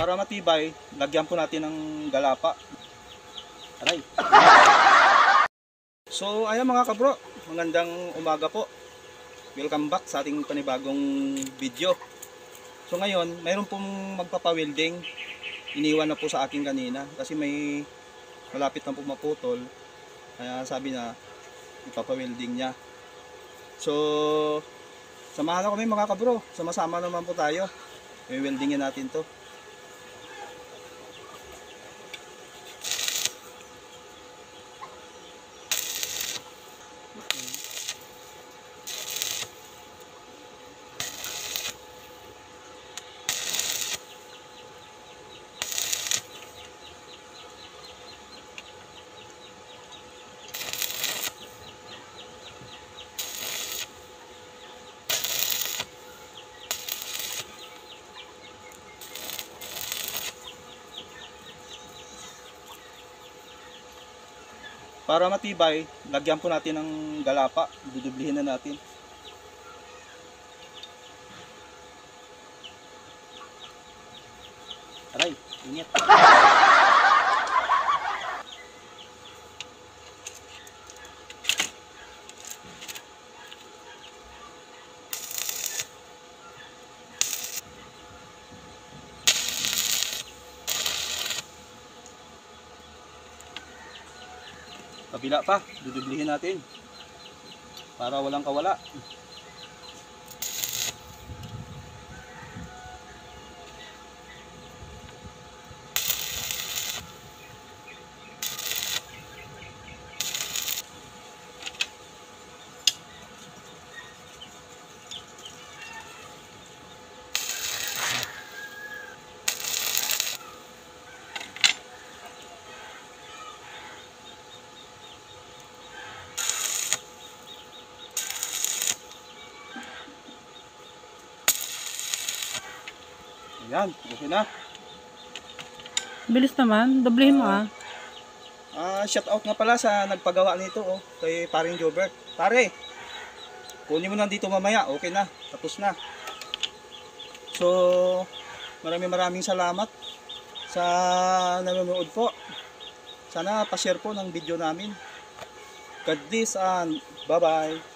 Para matibay, lagyan po natin ng galapa. Aray. So ayan mga kabro, magandang umaga po. Welcome back sa ating panibagong video. So ngayon, mayroon pong magpapa-welding. Iniwan na po sa akin kanina kasi may malapit na po maputol. Kaya sabi na ipapa-welding niya. So samahan na kami mga kabro. Sama-sama naman po tayo. I-weldingin natin to. Para matibay, lagyan po natin ng galapa. Dudublihin na natin. Aray, ingat. Kabila pa, dudublihin natin para walang kawala. Ayan, okay na. Bilis naman, doblehin mo Shout out nga pala sa nagpagawa nito kay paring Jobert. Pare, kunin mo na dito mamaya, okay na, tapos na. So, maraming salamat sa nanonood po. Sana pa-share po ng video namin. God bless and bye-bye.